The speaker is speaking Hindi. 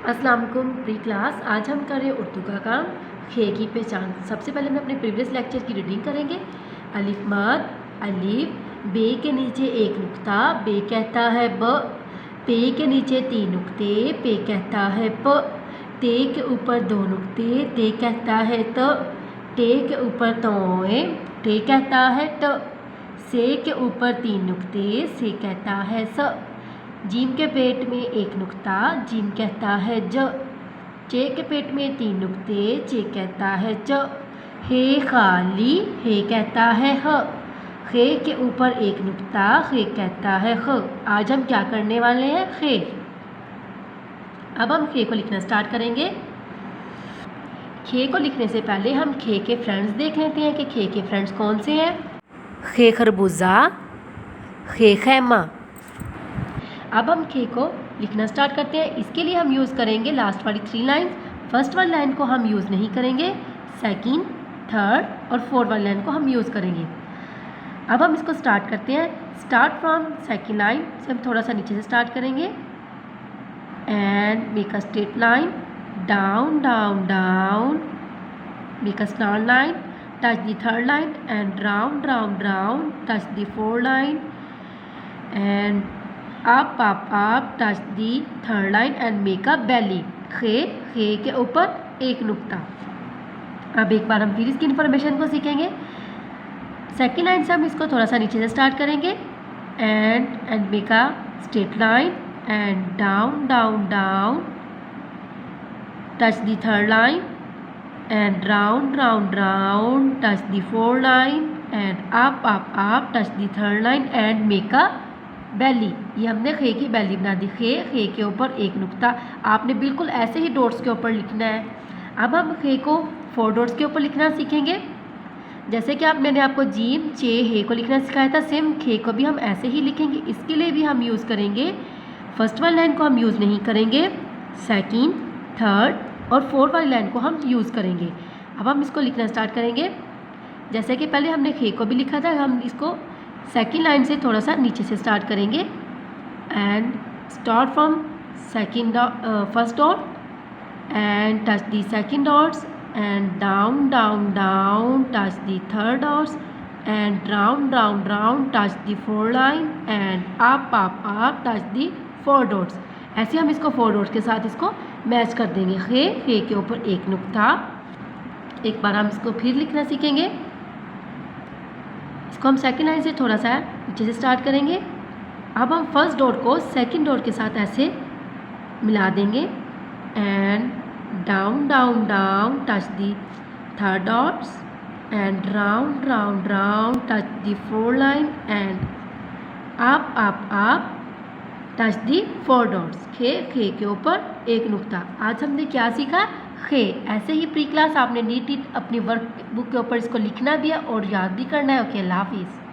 अस्सलाम वालेकुम प्री क्लास। आज हम कर रहे हैं उर्दू का काम खे की पहचान। सबसे पहले हम अपने प्रीवियस लेक्चर की रीडिंग करेंगे। अलिफ मद अलिफ, बे के नीचे एक नुक्ता, बे कहता है ब, पे के नीचे 3 नुक्ते, पे कहता है प, ते के ऊपर 2 नुक्ते, ते कहता है त, टे के ऊपर तोए, टे कहता है ट, से के ऊपर 3 नुक्ते, से कहता है स, जीम के पेट में एक नुक्ता, जीम कहता है ज, चे के पेट में 3 नुक्ते, चे कहता है च, हे खाली, हे कहता है ह, खे के ऊपर एक नुक्ता, खे कहता है ख। आज हम क्या करने वाले हैं? खे। अब हम खे को लिखना स्टार्ट करेंगे। खे को लिखने से पहले हम खे के फ्रेंड्स देख लेते हैं कि खे के फ्रेंड्स कौन से हैं। खे खरबूजा, खे खैमा। अब हम खे को लिखना स्टार्ट करते हैं। इसके लिए हम यूज़ करेंगे लास्ट वाली 3 लाइन। फर्स्ट वाली लाइन को हम यूज़ नहीं करेंगे, सेकंड, थर्ड और फोर्थ वाली लाइन को हम यूज़ करेंगे। अब हम इसको स्टार्ट करते हैं। स्टार्ट फ्रॉम सेकंड लाइन से हम थोड़ा सा नीचे से स्टार्ट करेंगे and make a straight line, down down down, make a star line, touch the third line and round round round, touch the fourth line and up up up, touch the third line and make a belly। खे के ऊपर एक नुक्ता। अब एक बार हम फिर इसकी इन्फॉर्मेशन को सीखेंगे। सेकेंड लाइन से हम इसको थोड़ा सा नीचे से स्टार्ट करेंगे and make a straight line and down down down, touch the third line and round round round, touch the fourth line and up up up, touch the third line and make a belly. ये हमने खे की बैली बना दी। खे के ऊपर एक नुक्ता। आपने बिल्कुल ऐसे ही डॉट्स के ऊपर लिखना है। अब हम खे को 4 डॉट्स के ऊपर लिखना सीखेंगे। जैसे कि मैंने आपको जीम चे हे को लिखना सिखाया था, सेम खे को भी हम ऐसे ही लिखेंगे। इसके लिए भी हम यूज़ करेंगे, फर्स्ट वाली लाइन को हम यूज़ नहीं करेंगे, सेकेंड, थर्ड और फोर्थ वाली लाइन को हम यूज़ करेंगे। अब हम इसको लिखना स्टार्ट करेंगे। जैसे कि पहले हमने खे को भी लिखा था, हम इसको सेकेंड लाइन से थोड़ा सा नीचे से स्टार्ट करेंगे and start from second first dot and touch the second dots and down down down, touch the third dots and round round round, touch the fourth line and up up up, touch the 4 dots. ऐसे हम इसको 4 डॉट्स के साथ इसको मैच कर देंगे। खे के ऊपर एक नुक्ता। एक बार हम इसको फिर लिखना सीखेंगे। इसको हम सेकेंड लाइन से थोड़ा सा नीचे से स्टार्ट करेंगे। अब हम फर्स्ट डॉट को सेकेंड डॉट के साथ ऐसे मिला देंगे and down down down, touch the third dots and round round round, touch the fourth line and up up up, touch the 4 dots. खे के ऊपर एक नुक्ता। आज हमने क्या सीखा? खे। ऐसे ही प्री क्लास आपने नीट अपनी वर्क बुक के ऊपर इसको लिखना भी है और याद भी करना है। ओके, अल्लाह हाफिज़।